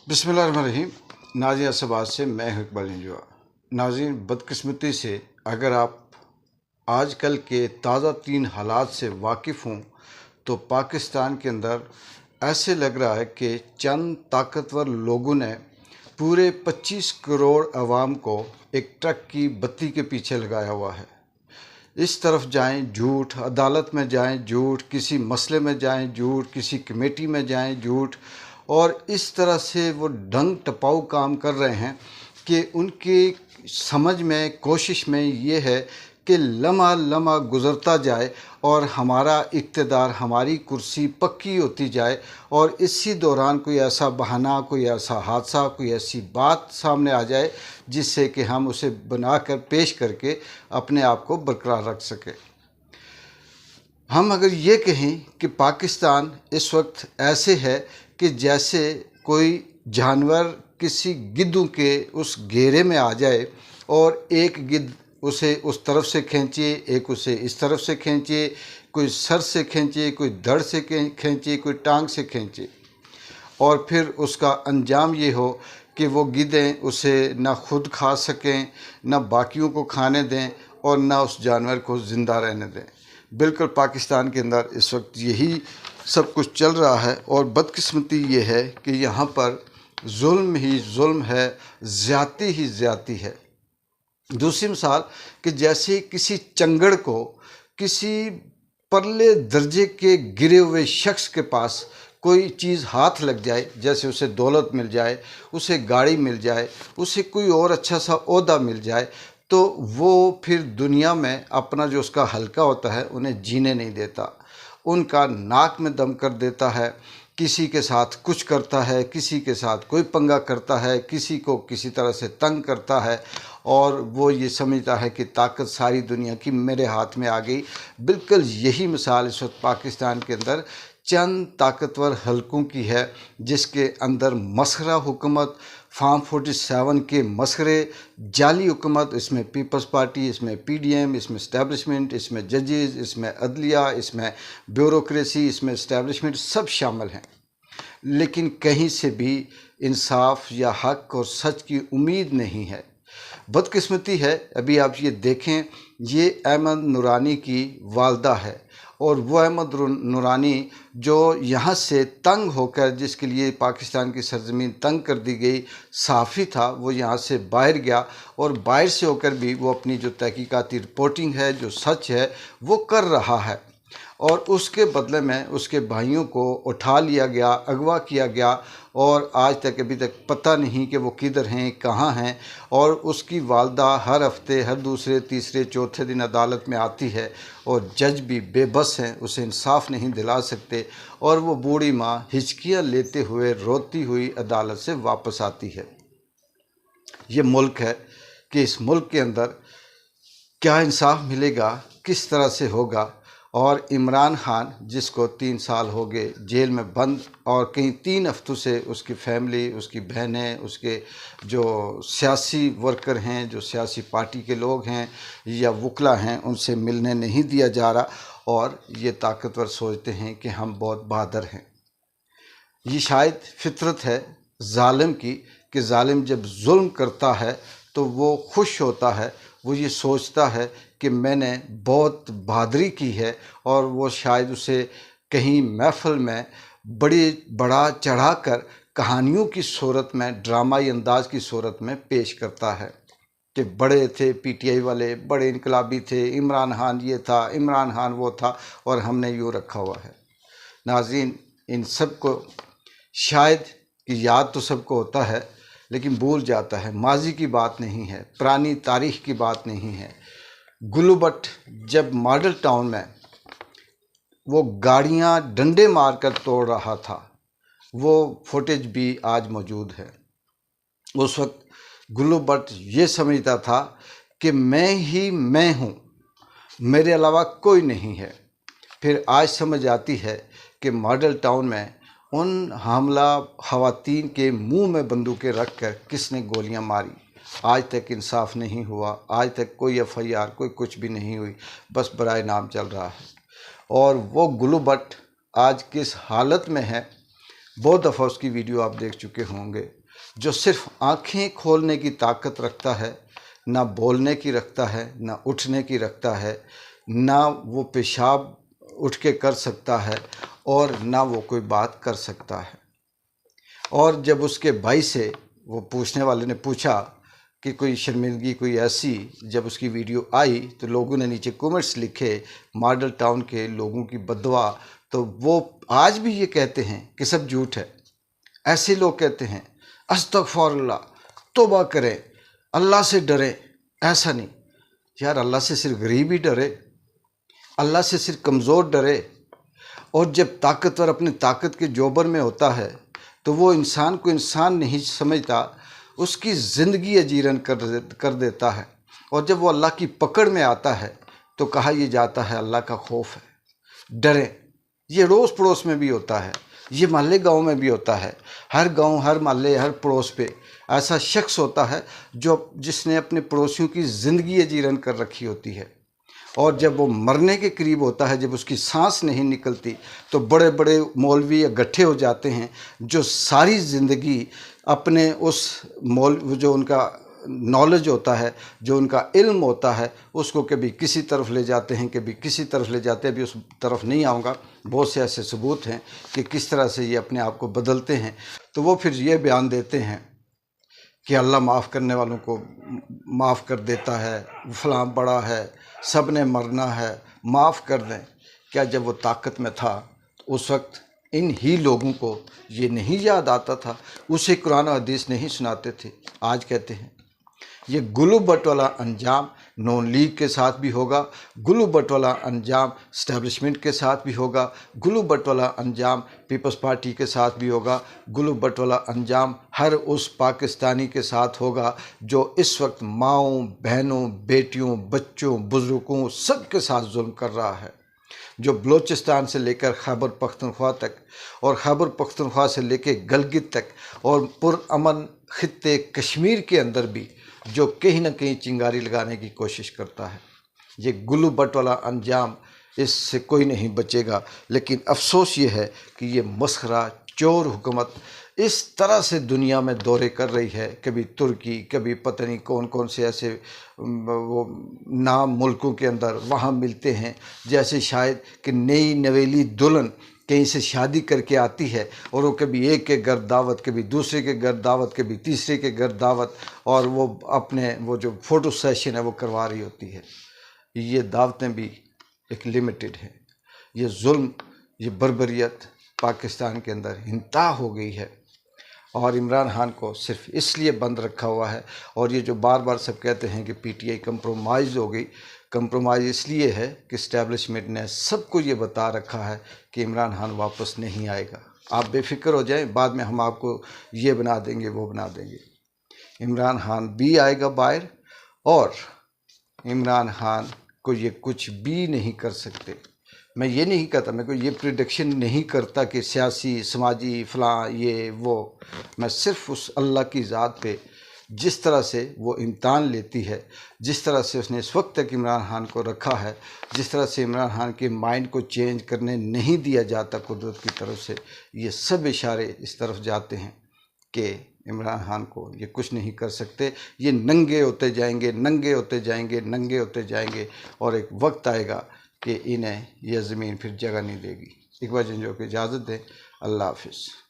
बिस्मिल्लाहिर्रहमानिर्रहीम। नाज़िन असबाद से मैं हूं इकबाल इंजुआ। नाज़िन, बदकिस्मती से अगर आप आजकल के ताज़ा तीन हालात से वाकिफ़ हों तो पाकिस्तान के अंदर ऐसे लग रहा है कि चंद ताकतवर लोगों ने पूरे 25 करोड़ अवाम को एक ट्रक की बत्ती के पीछे लगाया हुआ है। इस तरफ जाएं झूठ, अदालत में जाएं झूठ, किसी मसले में जाएं झूठ, किसी कमेटी में जाएं झूठ, और इस तरह से वो ढंग टपाऊ काम कर रहे हैं कि उनकी समझ में, कोशिश में ये है कि लम्हा लम्हा गुज़रता जाए और हमारा इक़्तिदार, हमारी कुर्सी पक्की होती जाए, और इसी दौरान कोई ऐसा बहाना, कोई ऐसा हादसा, कोई ऐसी बात सामने आ जाए जिससे कि हम उसे बनाकर पेश करके अपने आप को बरकरार रख सकें। हम अगर ये कहें कि पाकिस्तान इस वक्त ऐसे है कि जैसे कोई जानवर किसी गिद्धों के उस घेरे में आ जाए और एक गिद्ध उसे उस तरफ से खींचे, एक उसे इस तरफ से खींचे, कोई सर से खींचे, कोई धड़ से खींचे, कोई टांग से खींचे, और फिर उसका अंजाम ये हो कि वो गिद्धें उसे ना खुद खा सकें, ना बाकियों को खाने दें, और ना उस जानवर को ज़िंदा रहने दें। बिल्कुल पाकिस्तान के अंदर इस वक्त यही सब कुछ चल रहा है, और बदकिस्मती ये है कि यहाँ पर जुल्म ही जुल्म है, ज़्यादती ही ज़्यादती है। दूसरी मिसाल कि जैसे किसी चंगड़ को किसी परले दर्जे के गिरे हुए शख्स के पास कोई चीज़ हाथ लग जाए, जैसे उसे दौलत मिल जाए, उसे गाड़ी मिल जाए, उसे कोई और अच्छा सा ओहदा मिल जाए, तो वो फिर दुनिया में अपना जो उसका हल्का होता है उन्हें जीने नहीं देता, उनका नाक में दम कर देता है, किसी के साथ कुछ करता है, किसी के साथ कोई पंगा करता है, किसी को किसी तरह से तंग करता है, और वो ये समझता है कि ताकत सारी दुनिया की मेरे हाथ में आ गई। बिल्कुल यही मिसाल इस वक्त पाकिस्तान के अंदर चंद ताकतवर हलकों की है, जिसके अंदर मसखरा हुकूमत, फार्म 47 के मसखरे, जाली हुकूमत, इसमें पीपल्स पार्टी, इसमें पीडीएम, इसमें इस्टेब्लिशमेंट, इसमें जजेस, इसमें अदलिया, इसमें ब्यूरोक्रेसी, इसमें इस्टेब्लिशमेंट, सब शामिल हैं। लेकिन कहीं से भी इंसाफ या हक और सच की उम्मीद नहीं है। बदकिस्मती है, अभी आप ये देखें, ये अहमद नूरानी की वालदा है, और वो अहमद नूरानी जो यहाँ से तंग होकर, जिसके लिए पाकिस्तान की सरजमीन तंग कर दी गई, सहाफ़ी था, वो यहाँ से बाहर गया, और बाहर से होकर भी वो अपनी जो तहकीकाती रिपोर्टिंग है, जो सच है, वो कर रहा है, और उसके बदले में उसके भाइयों को उठा लिया गया, अगवा किया गया, और आज तक अभी तक पता नहीं कि वो किधर हैं, कहाँ हैं। और उसकी वालदा हर हफ्ते, हर दूसरे, तीसरे, चौथे दिन अदालत में आती है, और जज भी बेबस हैं, उसे इंसाफ नहीं दिला सकते, और वो बूढ़ी माँ हिचकियाँ लेते हुए, रोती हुई अदालत से वापस आती है। ये मुल्क है कि इस मुल्क के अंदर क्या इंसाफ मिलेगा, किस तरह से होगा। और इमरान खान, जिसको 3 साल हो गए जेल में बंद, और कहीं 3 हफ्तों से उसकी फैमिली, उसकी बहनें, उसके जो सियासी वर्कर हैं, जो सियासी पार्टी के लोग हैं या वकला हैं, उनसे मिलने नहीं दिया जा रहा, और ये ताकतवर सोचते हैं कि हम बहुत बहादुर हैं। ये शायद फितरत है जालिम की कि जालिम जब जुल्म करता है तो वो खुश होता है, वो ये सोचता है कि मैंने बहुत बहादुरी की है, और वो शायद उसे कहीं महफिल में बड़ा चढ़ाकर कहानियों की सूरत में, ड्रामाई अंदाज की सूरत में पेश करता है कि बड़े थे पीटीआई वाले, बड़े इनकलाबी थे, इमरान खान ये था, इमरान खान वो था, और हमने यूँ रखा हुआ है। नाज़रीन, इन सब को शायद कि याद तो सबको होता है, लेकिन भूल जाता है। माजी की बात नहीं है, पुरानी तारीख की बात नहीं है। गुल्लू भट्ट जब मॉडल टाउन में वो गाड़ियां डंडे मारकर तोड़ रहा था, वो फुटेज भी आज मौजूद है। उस वक्त गुल्लू भट्ट ये समझता था कि मैं ही मैं हूँ, मेरे अलावा कोई नहीं है। फिर आज समझ आती है कि मॉडल टाउन में उन हमला ख़वातीन के मुंह में बंदूकें रख कर किसने गोलियां मारी। आज तक इंसाफ नहीं हुआ, आज तक कोई एफआईआर, कोई कुछ भी नहीं हुई, बस बराए नाम चल रहा है। और वो गुल्लू भट्ट आज किस हालत में है, बहुत दफ़ा उसकी वीडियो आप देख चुके होंगे, जो सिर्फ आँखें खोलने की ताकत रखता है, ना बोलने की रखता है, ना उठने की रखता है, ना वो पेशाब उठ के कर सकता है और ना वो कोई बात कर सकता है। और जब उसके भाई से वो पूछने वाले ने पूछा कि कोई शर्मिंदगी कोई ऐसी, जब उसकी वीडियो आई तो लोगों ने नीचे कमेंट्स लिखे, मॉडल टाउन के लोगों की बददुआ। तो वो आज भी ये कहते हैं कि सब झूठ है। ऐसे लोग कहते हैं अस्तगफुरुल्लाह, तौबा करें, अल्लाह से डरें। ऐसा नहीं यार, अल्लाह से सिर्फ गरीब ही डरे, अल्लाह से सिर्फ कमज़ोर डरे। और जब ताकतवर अपनी ताकत के जोबर में होता है तो वो इंसान को इंसान नहीं समझता, उसकी ज़िंदगी अजीरन कर देता है। और जब वो अल्लाह की पकड़ में आता है तो कहा यह जाता है अल्लाह का खौफ है, डरें। ये रोज़ पड़ोस में भी होता है, ये मोहल्ले गांव में भी होता है। हर गांव, हर मोहल्ले, हर पड़ोस पे ऐसा शख्स होता है जिसने अपने पड़ोसियों की ज़िंदगी अजीरन कर रखी होती है। और जब वो मरने के करीब होता है, जब उसकी सांस नहीं निकलती, तो बड़े बड़े मौलवी इकट्ठे हो जाते हैं जो सारी ज़िंदगी अपने उस जो उनका नॉलेज होता है, जो उनका इल्म होता है, उसको कभी किसी तरफ ले जाते हैं, कभी किसी तरफ ले जाते हैं। अभी उस तरफ नहीं आऊँगा, बहुत से ऐसे सबूत हैं कि किस तरह से ये अपने आप को बदलते हैं। तो वो फिर ये बयान देते हैं कि अल्लाह माफ़ करने वालों को माफ़ कर देता है, फलां बड़ा है, सब ने मरना है, माफ़ कर दें। क्या जब वो ताकत में था तो उस वक्त इन ही लोगों को ये नहीं याद आता था, उसे कुरान और हदीस नहीं सुनाते थे? आज कहते हैं ये गुलू भट्ट वाला अंजाम नॉन लीग के साथ भी होगा, गुलू भट्ट वाला अंजाम इस्टेब्लिशमेंट के साथ भी होगा, गुलू भट्ट वाला अंजाम पीपल्स पार्टी के साथ भी होगा, गुलू भट्ट वाला अंजाम हर उस पाकिस्तानी के साथ होगा जो इस वक्त माँओं, बहनों, बेटियों, बच्चों, बुज़ुर्गों सब के साथ जुल्म कर रहा है। जो बलूचिस्तान से लेकर खैबर पख्तूनख्वा तक और खैबर पख्तूनख्वा से लेकर गिलगित तक और पुरअमन खित्ते कश्मीर के अंदर भी जो कहीं ना कहीं चिंगारी लगाने की कोशिश करता है। ये गुल्लू भट्ट वाला अंजाम, इससे कोई नहीं बचेगा। लेकिन अफसोस ये है कि ये मस्खरा चोर हुकूमत इस तरह से दुनिया में दौरे कर रही है, कभी तुर्की, कभी पता नहीं कौन कौन से ऐसे वो नाम मुल्कों के अंदर वहाँ मिलते हैं, जैसे शायद कि नई नवेली दुल्हन कहीं से शादी करके आती है और वो कभी एक के घर दावत, कभी दूसरे के घर दावत, कभी तीसरे के घर दावत, और वो अपने वो जो फ़ोटो सेशन है वो करवा रही होती है। ये दावतें भी एक लिमिटेड है। ये जुल्म, ये बर्बरियत पाकिस्तान के अंदर इंतहा हो गई है और इमरान खान को सिर्फ इसलिए बंद रखा हुआ है। और ये जो बार बार सब कहते हैं कि पीटीआई कंप्रोमाइज़ हो गई, कंप्रोमाइज़ इसलिए है कि इस्टेब्लिशमेंट ने सबको ये बता रखा है कि इमरान खान वापस नहीं आएगा। आप बेफिक्र हो जाएं, बाद में हम आपको ये बना देंगे, वो बना देंगे। इमरान खान भी आएगा बाहर और इमरान खान को ये कुछ भी नहीं कर सकते। मैं ये नहीं कहता, मैं कोई ये प्रिडिक्शन नहीं करता कि सियासी, समाजी, फ़लाँ ये वो। मैं सिर्फ उस अल्लाह की ज़ात पे जिस तरह से वो इम्तिहान लेती है, जिस तरह से उसने इस वक्त तक इमरान खान को रखा है, जिस तरह से इमरान खान के माइंड को चेंज करने नहीं दिया जाता कुदरत की तरफ से, ये सब इशारे इस तरफ जाते हैं कि इमरान खान को ये कुछ नहीं कर सकते। ये नंगे होते जाएंगे, नंगे होते जाएंगे, नंगे होते जाएंगे और एक वक्त आएगा कि इन्हें यह ज़मीन फिर जगह नहीं देगी। इकबाल जंजो को इजाज़त दें। अल्लाह हाफिज़।